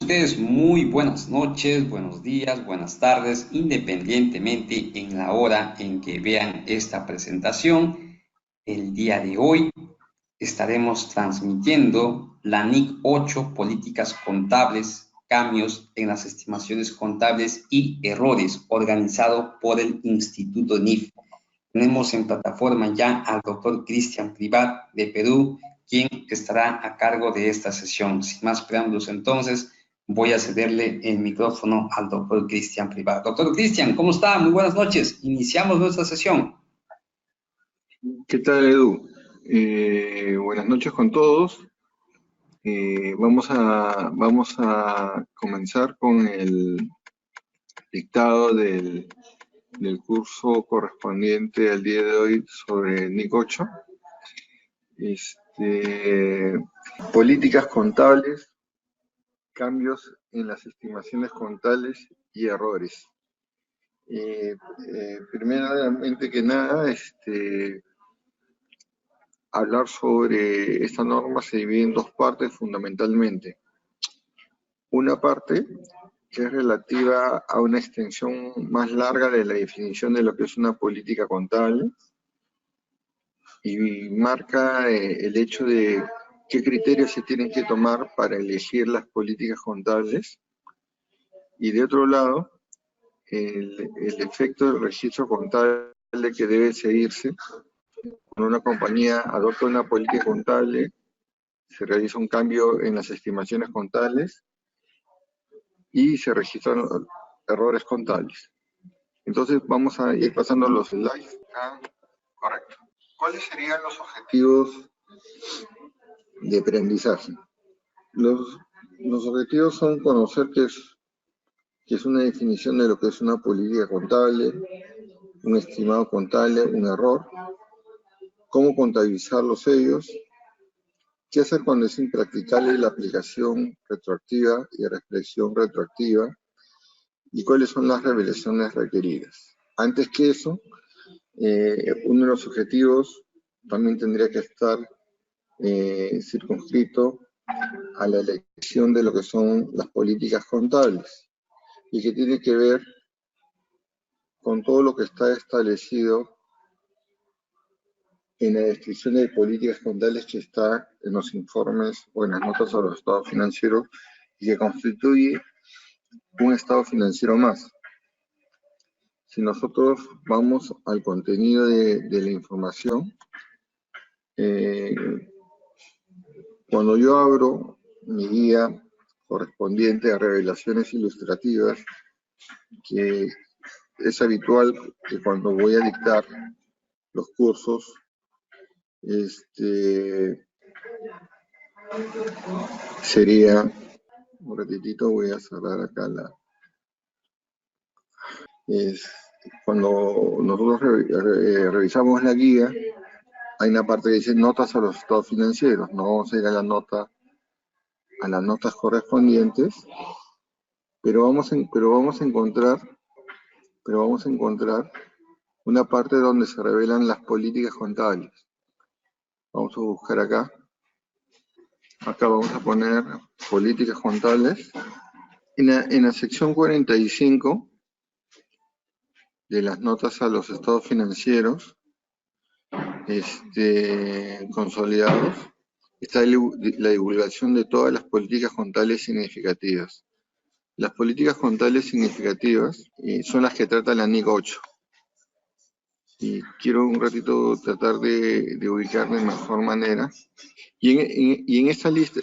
Ustedes muy buenas noches, buenos días, buenas tardes, independientemente en la hora en que vean esta presentación. El día de hoy estaremos transmitiendo la NIC 8, Políticas Contables, Cambios en las Estimaciones Contables y Errores, organizado por el Instituto NIF. Tenemos en plataforma ya al doctor Cristian Privat de Perú, quien estará a cargo de esta sesión. Sin más preámbulos, entonces, voy a cederle el micrófono al doctor Cristian Privat. Doctor Cristian, ¿cómo está? Muy buenas noches. Iniciamos nuestra sesión. ¿Qué tal, Edu? Buenas noches con todos. Vamos a comenzar con el dictado del curso correspondiente al día de hoy sobre NIC 8. Políticas contables, cambios en las estimaciones contables y errores. Primeramente que nada, hablar sobre esta norma se divide en dos partes fundamentalmente. Una parte que es relativa a una extensión más larga de la definición de lo que es una política contable y marca el hecho de qué criterios se tienen que tomar para elegir las políticas contables, y de otro lado el efecto del registro contable que debe seguirse cuando una compañía adopta una política contable, se realiza un cambio en las estimaciones contables y se registran errores contables. Entonces vamos a ir pasando los slides. Correcto. ¿Cuáles serían los objetivos de aprendizaje? Los objetivos son conocer qué es una definición de lo que es una política contable, un estimado contable, un error, cómo contabilizar los sellos, qué hacer cuando es impracticable la aplicación retroactiva y reflexión retroactiva, y cuáles son las revelaciones requeridas. Antes que eso, uno de los objetivos también tendría que estar circunscrito a la elección de lo que son las políticas contables, y que tiene que ver con todo lo que está establecido en la descripción de políticas contables que está en los informes o en las notas sobre los estados financieros, y que constituye un estado financiero más. Si nosotros vamos al contenido de la información, cuando yo abro mi guía correspondiente a revelaciones ilustrativas, que es habitual que cuando voy a dictar los cursos, sería, un ratitito voy a cerrar acá cuando nosotros revisamos la guía, hay una parte que dice notas a los estados financieros. No vamos a ir a las notas correspondientes, pero vamos a encontrar una parte donde se revelan las políticas contables. Vamos a buscar acá. Acá vamos a poner políticas contables. En la sección 45 de las notas a los estados financieros consolidados, está la divulgación de todas las políticas contables significativas. Las políticas contables significativas son las que trata la NIC 8. Y quiero un ratito tratar de ubicar de mejor manera. Y en esta lista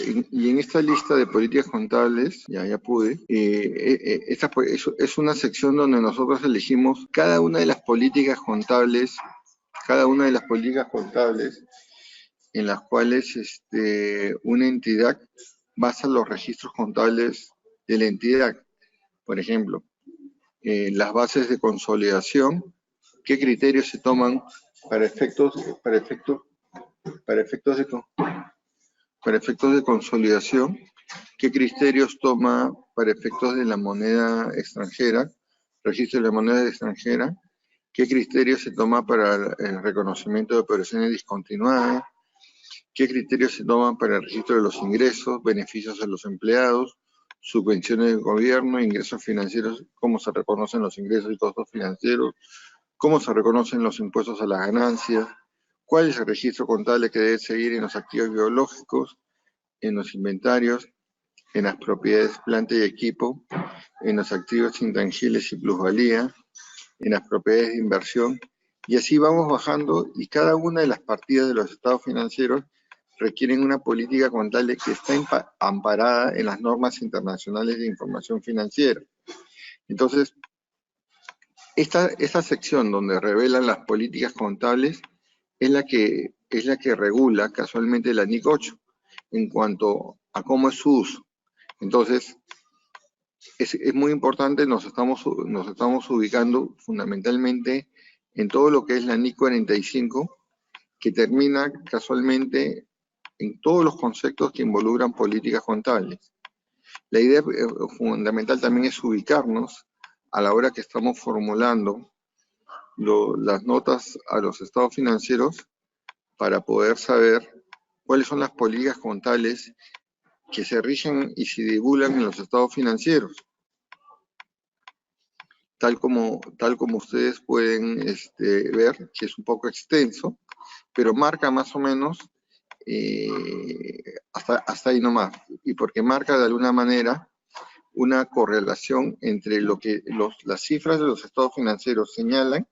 de políticas contables, ya pude, esta es una sección donde nosotros elegimos cada una de las políticas contables en las cuales una entidad basa los registros contables de la entidad. Por ejemplo, las bases de consolidación, qué criterios se toman para efectos de consolidación, qué criterios toma para efectos de la moneda extranjera, registro de la moneda extranjera, qué criterios se toma para el reconocimiento de operaciones discontinuadas, qué criterios se toman para el registro de los ingresos, beneficios de los empleados, subvenciones del gobierno, ingresos financieros, cómo se reconocen los ingresos y costos financieros, cómo se reconocen los impuestos a las ganancias, cuál es el registro contable que debe seguir en los activos biológicos, en los inventarios, en las propiedades, planta y equipo, en los activos intangibles y plusvalía, en las propiedades de inversión, y así vamos bajando, y cada una de las partidas de los estados financieros requieren una política contable que está amparada en las normas internacionales de información financiera. Entonces, esta sección donde revelan las políticas contables es la que regula casualmente la NIC 8 en cuanto a cómo es su uso. Entonces, es muy importante, nos estamos ubicando fundamentalmente en todo lo que es la NIC 45, que termina casualmente en todos los conceptos que involucran políticas contables. La idea fundamental también es ubicarnos a la hora que estamos formulando las notas a los estados financieros para poder saber cuáles son las políticas contables que se rigen y se divulgan en los estados financieros. Tal como ustedes pueden ver, que es un poco extenso, pero marca más o menos hasta ahí nomás, y porque marca de alguna manera una correlación entre lo que las cifras de los estados financieros señalan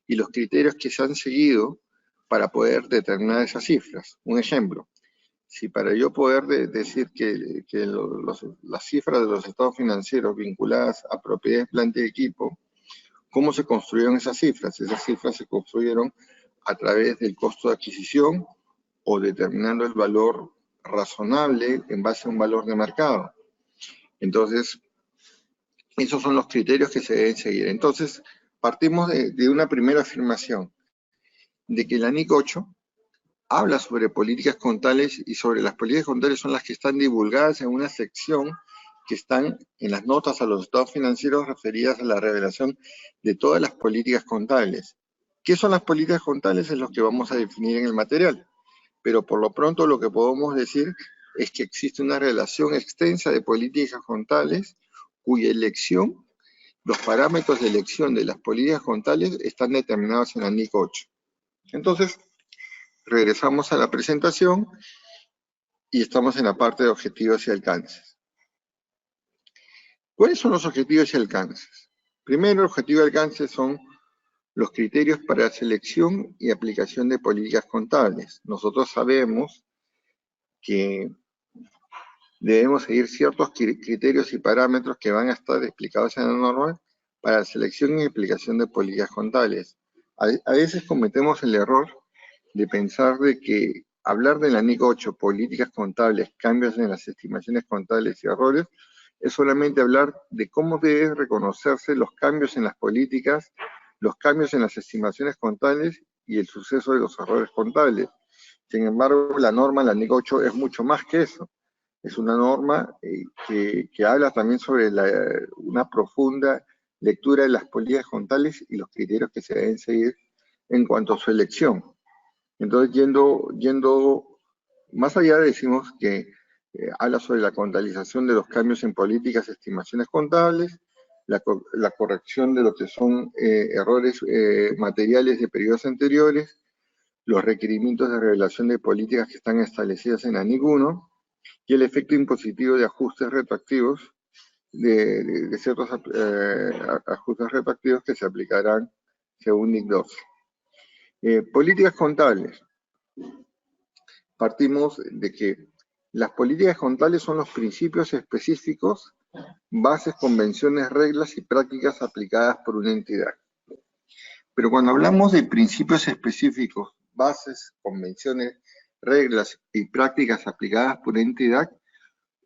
y los criterios que se han seguido para poder determinar esas cifras. Un ejemplo, si para yo poder decir que las cifras de los estados financieros vinculadas a propiedades, planta y equipo, ¿cómo se construyeron esas cifras? Esas cifras se construyeron a través del costo de adquisición o determinando el valor razonable en base a un valor de mercado. Entonces, esos son los criterios que se deben seguir. Entonces, partimos de una primera afirmación, de que la NIC 8 habla sobre políticas contables, y sobre las políticas contables son las que están divulgadas en una sección que están en las notas a los estados financieros referidas a la revelación de todas las políticas contables. ¿Qué son las políticas contables? Es lo que vamos a definir en el material. Pero por lo pronto lo que podemos decir es que existe una relación extensa de políticas contables cuya elección, los parámetros de elección de las políticas contables están determinados en la NIC 8. Entonces, regresamos a la presentación y estamos en la parte de objetivos y alcances. ¿Cuáles son los objetivos y alcances? Primero, el objetivo y alcance son los criterios para selección y aplicación de políticas contables. Nosotros sabemos que debemos seguir ciertos criterios y parámetros que van a estar explicados en la norma para selección y aplicación de políticas contables. A veces cometemos el error de pensar de que hablar de la NIC 8, políticas contables, cambios en las estimaciones contables y errores, es solamente hablar de cómo deben reconocerse los cambios en las políticas, los cambios en las estimaciones contables y el suceso de los errores contables. Sin embargo, la norma, la NIC 8, es mucho más que eso. Es una norma que habla también sobre una profunda lectura de las políticas contables y los criterios que se deben seguir en cuanto a su elección. Entonces, yendo más allá, decimos que habla sobre la contabilización de los cambios en políticas y estimaciones contables, la corrección de lo que son errores materiales de periodos anteriores, los requerimientos de revelación de políticas que están establecidas en la NIC 1, y el efecto impositivo de ajustes retroactivos, de ciertos ajustes retroactivos que se aplicarán según NIC 2. Políticas contables. Partimos de que las políticas contables son los principios específicos, bases, convenciones, reglas y prácticas aplicadas por una entidad. Pero cuando hablamos de principios específicos, bases, convenciones, reglas y prácticas aplicadas por una entidad,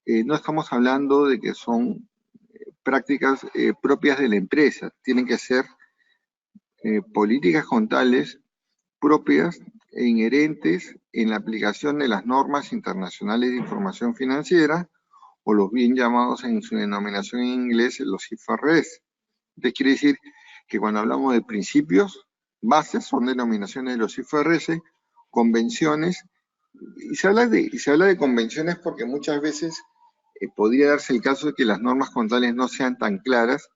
no estamos hablando de que son prácticas propias de la empresa. Tienen que ser políticas contables propias e inherentes en la aplicación de las normas internacionales de información financiera, o los bien llamados en su denominación en inglés los IFRS. Entonces quiere decir que cuando hablamos de principios, bases son denominaciones de los IFRS, convenciones, y se habla de convenciones porque muchas veces podría darse el caso de que las normas contables no sean tan claras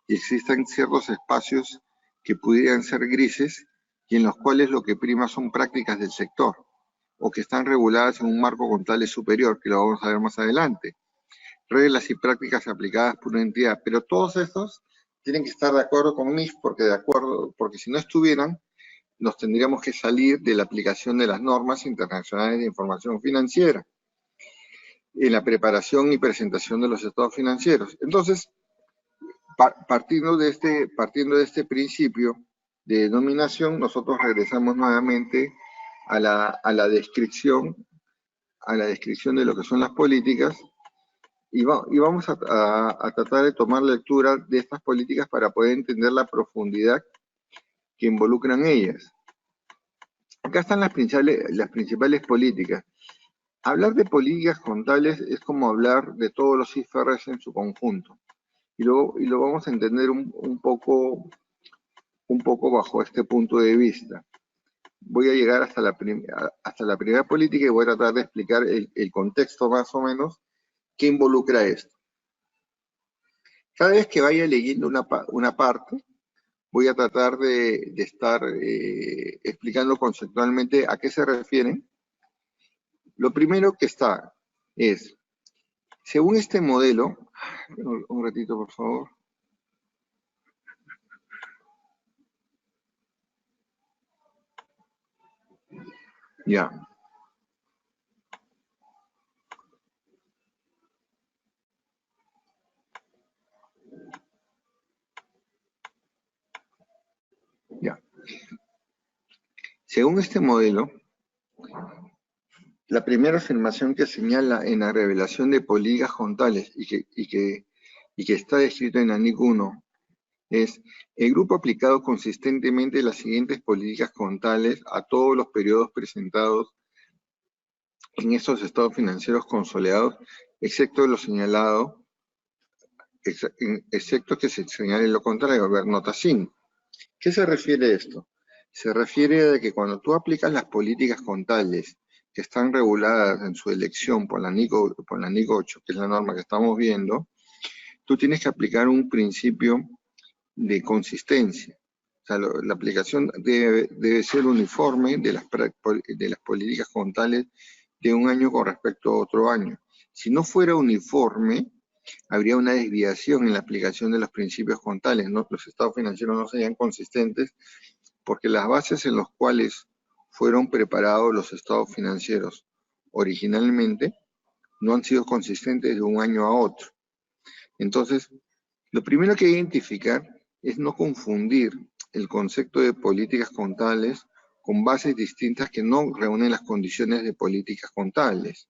y existan ciertos espacios que pudieran ser grises y en los cuales lo que prima son prácticas del sector o que están reguladas en un marco contable superior, que lo vamos a ver más adelante. Reglas y prácticas aplicadas por una entidad, pero todos estos tienen que estar de acuerdo con MIF porque si no estuvieran, nos tendríamos que salir de la aplicación de las normas internacionales de información financiera en la preparación y presentación de los estados financieros. Entonces, partiendo de este principio de denominación, nosotros regresamos nuevamente a la descripción de lo que son las políticas y vamos a tratar de tomar lectura de estas políticas para poder entender la profundidad que involucran ellas. Acá están las principales políticas. Hablar de políticas contables es como hablar de todos los IFRS en su conjunto. Y lo vamos a entender un poco bajo este punto de vista. Voy a llegar hasta la primera política y voy a tratar de explicar el contexto más o menos que involucra esto. Cada vez que vaya leyendo una parte, voy a tratar de estar explicando conceptualmente a qué se refieren. Lo primero que está es, según este modelo, un ratito por favor. Ya. Ya. Según este modelo, la primera afirmación que señala en la revelación de políticas contables y que está descrito en ANIC 1 es: el grupo ha aplicado consistentemente las siguientes políticas contables a todos los periodos presentados en estos estados financieros consolidados, excepto lo señalado, excepto que se señale lo contrario, a ver, nota 5. ¿Qué se refiere a esto? Se refiere a que cuando tú aplicas las políticas contables que están reguladas en su elección por la NIC 8, que es la norma que estamos viendo, tú tienes que aplicar un principio de consistencia. O sea, la aplicación debe ser uniforme de las políticas contables de un año con respecto a otro año. Si no fuera uniforme, habría una desviación en la aplicación de los principios contables, ¿no? Los estados financieros no serían consistentes porque las bases en las cuales fueron preparados los estados financieros originalmente no han sido consistentes de un año a otro. Entonces, lo primero que hay que identificar es no confundir el concepto de políticas contables con bases distintas que no reúnen las condiciones de políticas contables.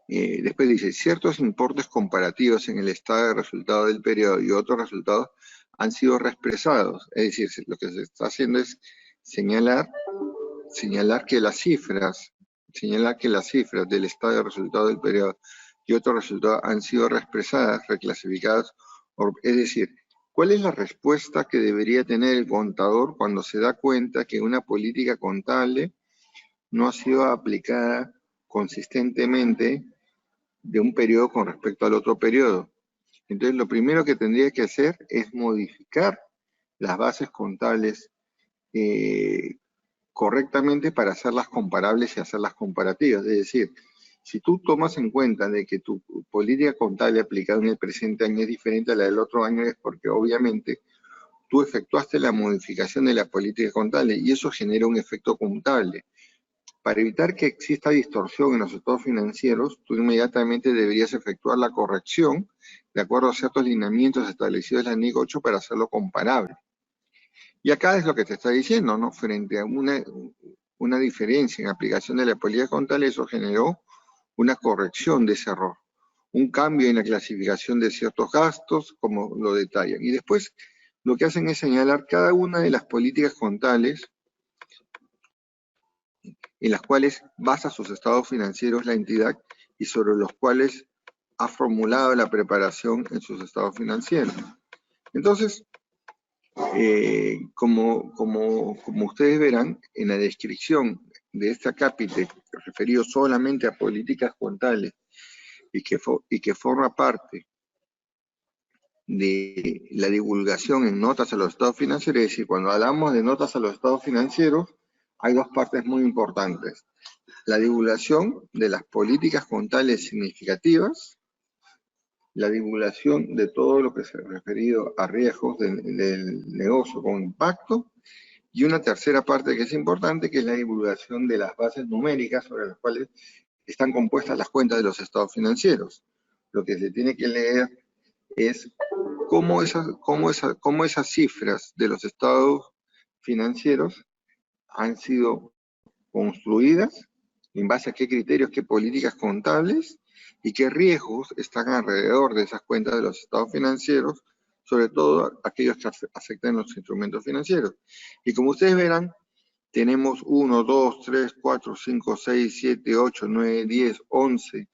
Después dice, ciertos importes comparativos en el estado de resultado del periodo y otros resultados han sido reexpresados. Es decir, lo que se está haciendo es señalar que las cifras del estado de resultado del periodo y otros resultados han sido reexpresadas, reclasificadas. Es decir, ¿cuál es la respuesta que debería tener el contador cuando se da cuenta que una política contable no ha sido aplicada consistentemente de un periodo con respecto al otro periodo? Entonces, lo primero que tendría que hacer es modificar las bases contables correctamente para hacerlas comparables y hacerlas comparativas. Es decir, si tú tomas en cuenta de que tu política contable aplicada en el presente año es diferente a la del otro año, es porque obviamente tú efectuaste la modificación de la política contable y eso genera un efecto contable. Para evitar que exista distorsión en los estados financieros, tú inmediatamente deberías efectuar la corrección de acuerdo a ciertos lineamientos establecidos en la NIC 8 para hacerlo comparable. Y acá es lo que te está diciendo, ¿no? Frente a una diferencia en aplicación de la política contable, eso generó una corrección de ese error, un cambio en la clasificación de ciertos gastos, como lo detallan. Y después lo que hacen es señalar cada una de las políticas contables en las cuales basa sus estados financieros la entidad y sobre los cuales ha formulado la preparación en sus estados financieros. Entonces, como ustedes verán, en la descripción de este acápite referido solamente a políticas contables y que forma parte de la divulgación en notas a los estados financieros. Es decir, cuando hablamos de notas a los estados financieros, hay dos partes muy importantes. La divulgación de las políticas contables significativas, la divulgación de todo lo que se ha referido a riesgos del negocio con impacto, y una tercera parte que es importante, que es la divulgación de las bases numéricas sobre las cuales están compuestas las cuentas de los estados financieros. Lo que se tiene que leer es cómo esas cifras de los estados financieros han sido construidas, en base a qué criterios, qué políticas contables y qué riesgos están alrededor de esas cuentas de los estados financieros, sobre todo aquellos que afectan los instrumentos financieros. Y como ustedes verán, tenemos 1, 2, 3, 4, 5, 6, 7, 8, 9, 10, 11,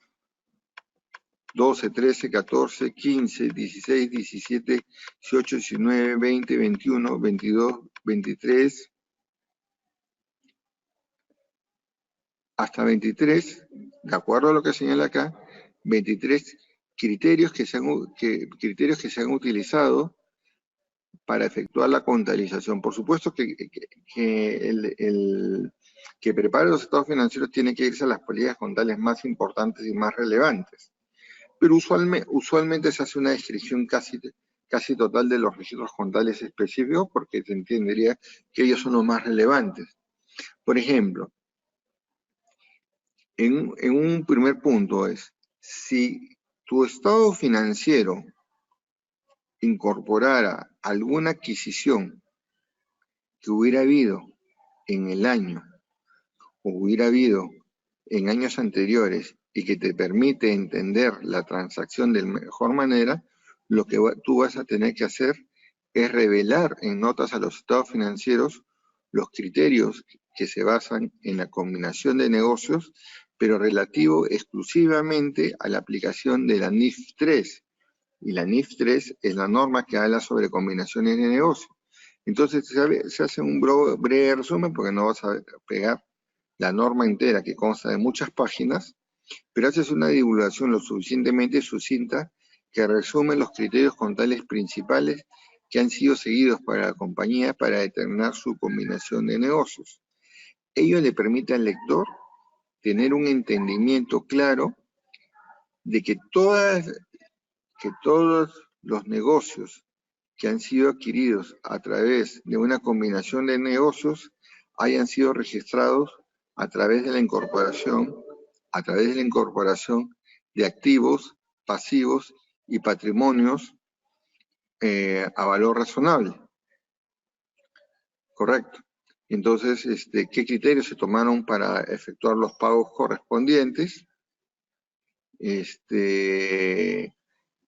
12, 13, 14, 15, 16, 17, 18, 19, 20, 21, 22, 23, hasta 23, de acuerdo a lo que señala acá, 23 criterios que se han utilizado para efectuar la contabilización. Por supuesto que el que prepare los estados financieros tiene que irse a las políticas contables más importantes y más relevantes. Pero usualmente se hace una descripción casi total de los registros contables específicos porque se entendería que ellos son los más relevantes. Por ejemplo, en un primer punto es, si tu estado financiero incorporara alguna adquisición que hubiera habido en el año o hubiera habido en años anteriores y que te permite entender la transacción de mejor manera, lo que tú vas a tener que hacer es revelar en notas a los estados financieros los criterios que se basan en la combinación de negocios, pero relativo exclusivamente a la aplicación de la NIF 3. Y la NIF 3 es la norma que habla sobre combinaciones de negocios. Entonces se hace un breve resumen porque no vas a pegar la norma entera que consta de muchas páginas, pero haces una divulgación lo suficientemente sucinta que resume los criterios contables principales que han sido seguidos para la compañía para determinar su combinación de negocios. Ello le permite al lector tener un entendimiento claro de que todos los negocios que han sido adquiridos a través de una combinación de negocios hayan sido registrados a través de la incorporación de activos, pasivos y patrimonios a valor razonable. Correcto. Entonces, ¿qué criterios se tomaron para efectuar los pagos correspondientes?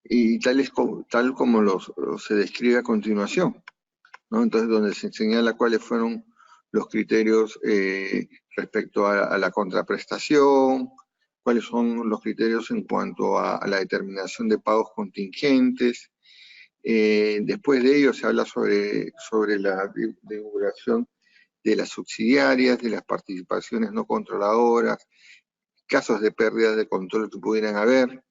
Y tal como se describe a continuación, ¿no? Entonces, donde se señala cuáles fueron los criterios respecto a la contraprestación, cuáles son los criterios en cuanto a la determinación de pagos contingentes. Después de ello se habla sobre la divulgación de las subsidiarias, de las participaciones no controladoras, casos de pérdida de control que pudieran haber,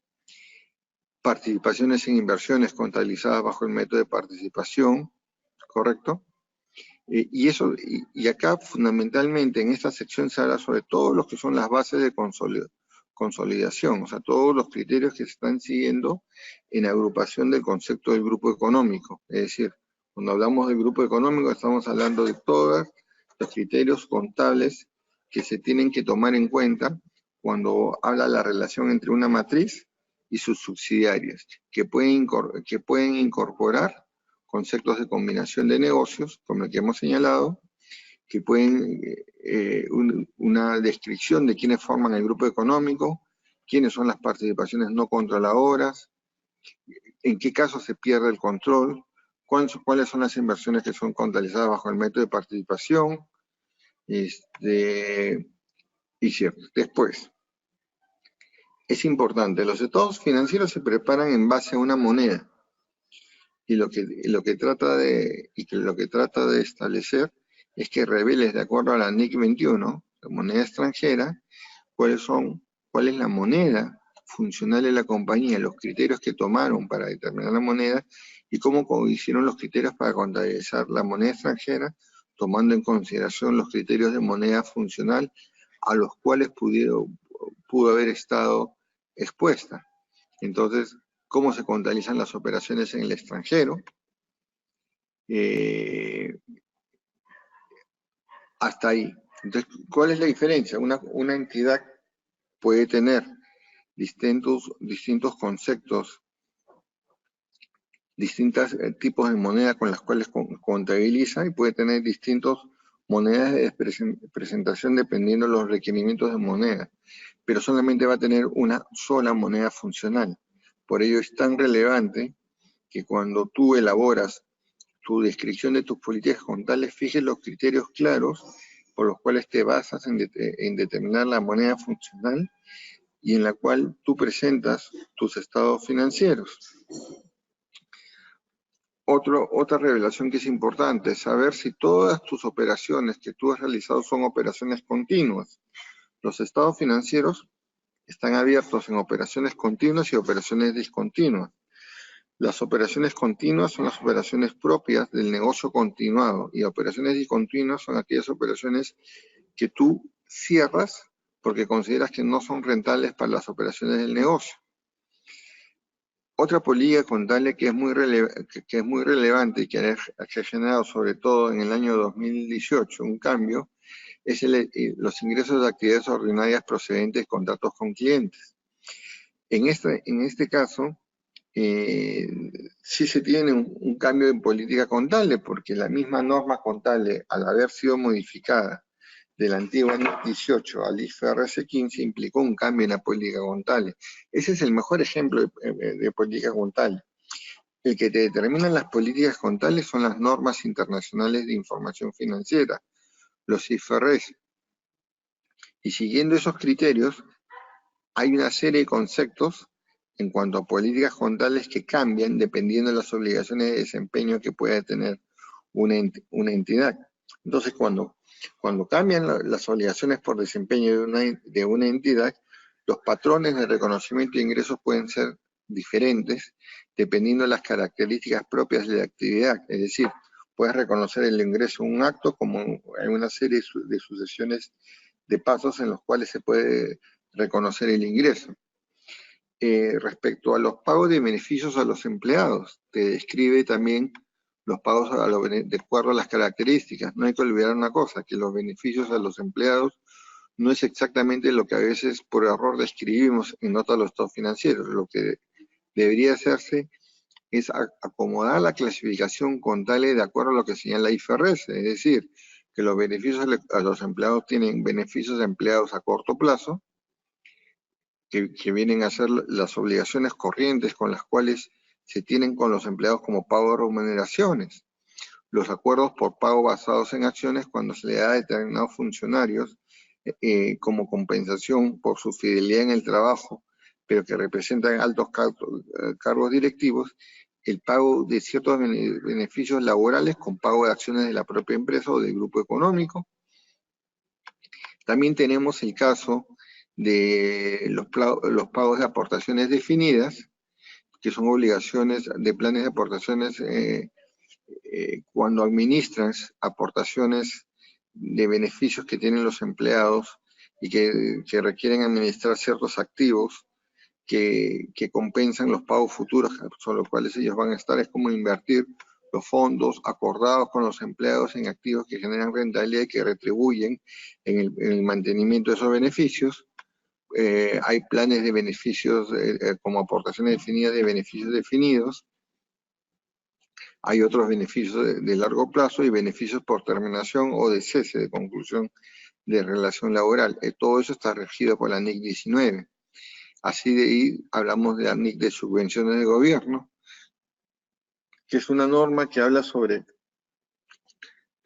participaciones en inversiones contabilizadas bajo el método de participación, ¿correcto? Y acá fundamentalmente en esta sección se habla sobre todo lo que son las bases de consolidación, o sea, todos los criterios que se están siguiendo en la agrupación del concepto del grupo económico. Es decir, cuando hablamos del grupo económico estamos hablando de todos los criterios contables que se tienen que tomar en cuenta cuando habla la relación entre una matriz y sus subsidiarias, que pueden incorporar conceptos de combinación de negocios, como el que hemos señalado, que pueden, una descripción de quiénes forman el grupo económico, quiénes son las participaciones no controladoras, en qué caso se pierde el control, cuáles son las inversiones que son contabilizadas bajo el método de participación, y cierto. Después, es importante, los estados financieros se preparan en base a una moneda, y lo que trata de establecer es que reveles, de acuerdo a la NIC 21, la moneda extranjera, cuál es la moneda funcional de la compañía, los criterios que tomaron para determinar la moneda y cómo hicieron los criterios para contabilizar la moneda extranjera, tomando en consideración los criterios de moneda funcional a los cuales pudo haber estado expuesta. Entonces, cómo se contabilizan las operaciones en el extranjero, hasta ahí. Entonces, ¿cuál es la diferencia? Una entidad puede tener distintos conceptos, distintos tipos de moneda con las cuales contabiliza, y puede tener distintas monedas de presentación dependiendo de los requerimientos de moneda, pero solamente va a tener una sola moneda funcional. Por ello es tan relevante que cuando tú elaboras tu descripción de tus políticas contables, fijes los criterios claros por los cuales te basas en determinar la moneda funcional y en la cual tú presentas tus estados financieros. Otra revelación que es importante es saber si todas tus operaciones que tú has realizado son operaciones continuas. Los estados financieros están abiertos en operaciones continuas y operaciones discontinuas. Las operaciones continuas son las operaciones propias del negocio continuado y operaciones discontinuas son aquellas operaciones que tú cierras porque consideras que no son rentables para las operaciones del negocio. Otra política contable que es muy relevante y que ha generado sobre todo en el año 2018 un cambio es los ingresos de actividades ordinarias procedentes de contratos con clientes. En este caso, sí se tiene un cambio en política contable, porque la misma norma contable, al haber sido modificada del antiguo NIC 18 al IFRS 15, implicó un cambio en la política contable. Ese es el mejor ejemplo de política contable. El que te determinan las políticas contables son las normas internacionales de información financiera, los IFRS. Y siguiendo esos criterios, hay una serie de conceptos en cuanto a políticas contables que cambian dependiendo de las obligaciones de desempeño que pueda tener una entidad. Entonces, cuando cambian las obligaciones por desempeño de una entidad, los patrones de reconocimiento de ingresos pueden ser diferentes dependiendo de las características propias de la actividad. Es decir, puedes reconocer el ingreso en un acto como en una serie de sucesiones de pasos en los cuales se puede reconocer el ingreso. Respecto a los pagos de beneficios a los empleados, te describe también los pagos de acuerdo a las características. No hay que olvidar una cosa, que los beneficios a los empleados no es exactamente lo que a veces por error describimos en nota de los estados financieros. Lo que debería hacerse es acomodar la clasificación contable de acuerdo a lo que señala la IFRS, es decir, que los beneficios a los empleados tienen beneficios de empleados a corto plazo, que vienen a ser las obligaciones corrientes con las cuales se tienen con los empleados como pago de remuneraciones. Los acuerdos por pago basados en acciones cuando se le da a determinados funcionarios como compensación por su fidelidad en el trabajo, pero que representan altos cargos directivos, el pago de ciertos beneficios laborales con pago de acciones de la propia empresa o del grupo económico. También tenemos el caso de los pagos de aportaciones definidas, que son obligaciones de planes de aportaciones cuando administras aportaciones de beneficios que tienen los empleados y que requieren administrar ciertos activos que compensan los pagos futuros sobre los cuales ellos van a estar. Es como invertir los fondos acordados con los empleados en activos que generan rentabilidad y que retribuyen en el mantenimiento de esos beneficios. Hay planes de beneficios como aportaciones definidas de beneficios definidos. Hay otros beneficios de largo plazo y beneficios por terminación o de cese de conclusión de relación laboral. Todo eso está regido por la NIC 19. Así de ahí hablamos de la NIC de subvenciones de gobierno, que es una norma que habla sobre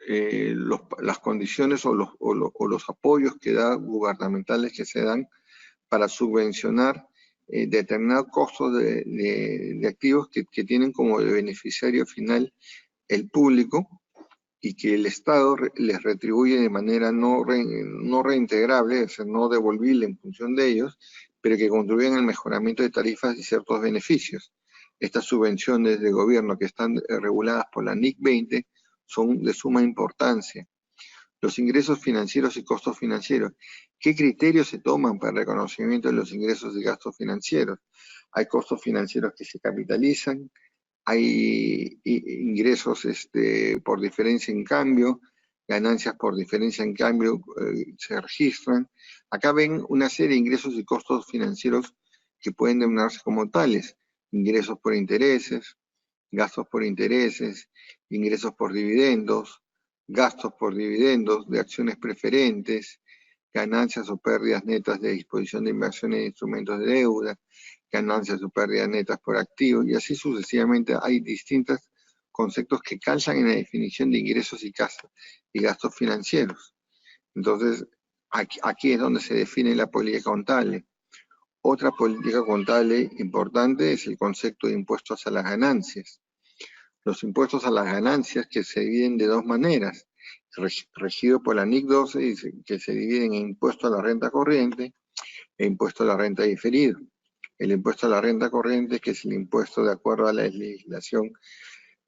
las condiciones o los apoyos gubernamentales que se dan para subvencionar determinados costos de activos que tienen como beneficiario final el público y que el Estado les retribuye de manera no reintegrable, es decir, no devolvible en función de ellos, pero que contribuyen al mejoramiento de tarifas y ciertos beneficios. Estas subvenciones de gobierno que están reguladas por la NIC 20 son de suma importancia. Los ingresos financieros y costos financieros. ¿Qué criterios se toman para el reconocimiento de los ingresos y gastos financieros? Hay costos financieros que se capitalizan, hay ingresos por diferencia en cambio, ganancias por diferencia en cambio se registran. Acá ven una serie de ingresos y costos financieros que pueden denominarse como tales: ingresos por intereses, gastos por intereses, ingresos por dividendos, gastos por dividendos de acciones preferentes, ganancias o pérdidas netas de disposición de inversiones en instrumentos de deuda, ganancias o pérdidas netas por activos, y así sucesivamente. Hay distintos conceptos que calzan en la definición de ingresos y gastos financieros. Entonces, aquí es donde se define la política contable. Otra política contable importante es el concepto de impuestos a las ganancias. Los impuestos a las ganancias, que se dividen de dos maneras, regido por la NIC 12, que se dividen en impuesto a la renta corriente e impuesto a la renta diferido. El impuesto a la renta corriente, que es el impuesto de acuerdo a la legislación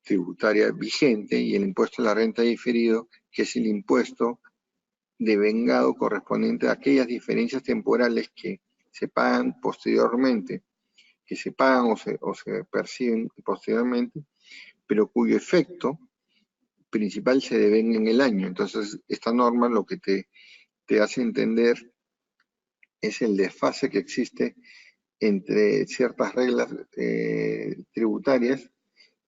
tributaria vigente, y el impuesto a la renta diferido, que es el impuesto devengado correspondiente a aquellas diferencias temporales que se pagan posteriormente, que se pagan o se perciben posteriormente, pero cuyo efecto principal se devenga en el año. Entonces, esta norma lo que te hace entender es el desfase que existe entre ciertas reglas tributarias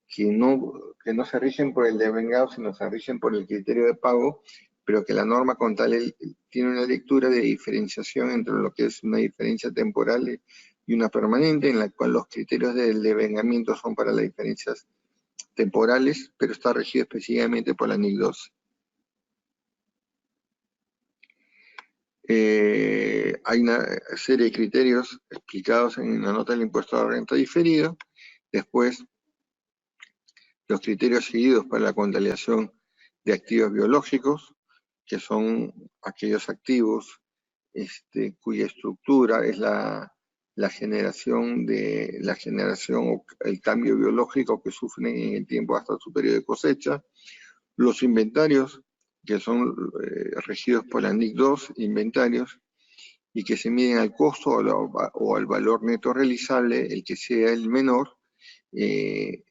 que no se rigen por el devengado, sino se rigen por el criterio de pago, pero que la norma contable tiene una lectura de diferenciación entre lo que es una diferencia temporal y una permanente, en la cual los criterios del devengamiento son para las diferencias temporales, pero está regido específicamente por la NIC 12. Hay una serie de criterios explicados en la nota del impuesto a la renta diferido. Después, los criterios seguidos para la contabilización de activos biológicos, que son aquellos activos cuya estructura es la generación o el cambio biológico que sufren en el tiempo hasta su periodo de cosecha. Los inventarios, que son regidos por la NIC 2, inventarios, y que se miden al costo o al valor neto realizable, el que sea el menor, y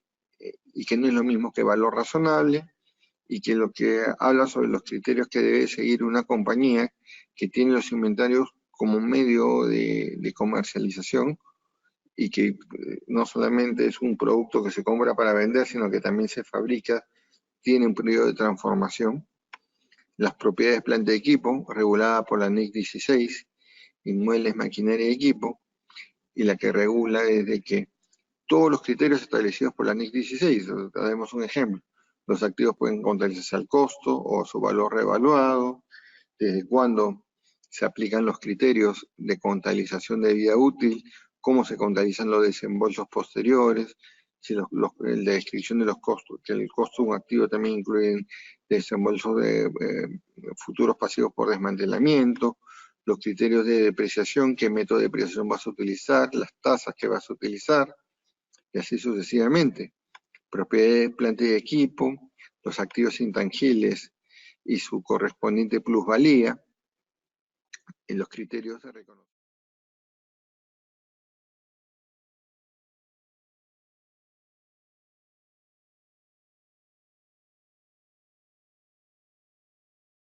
que no es lo mismo que valor razonable, y que lo que habla sobre los criterios que debe seguir una compañía que tiene los inventarios como medio de comercialización, y que no solamente es un producto que se compra para vender, sino que también se fabrica, tiene un periodo de transformación. Las propiedades planta y equipo, regulada por la NIC 16, inmuebles, maquinaria y equipo, y la que regula desde que todos los criterios establecidos por la NIC 16. Damos un ejemplo: los activos pueden contabilizarse al costo o a su valor reevaluado, desde cuándo se aplican los criterios de contabilización de vida útil, cómo se contabilizan los desembolsos posteriores, si la descripción de los costos, que el costo de un activo también incluye desembolsos de futuros pasivos por desmantelamiento, los criterios de depreciación, qué método de depreciación vas a utilizar, las tasas que vas a utilizar, y así sucesivamente. Propiedad, planta y equipo, los activos intangibles y su correspondiente plusvalía, en los criterios de reconocimiento.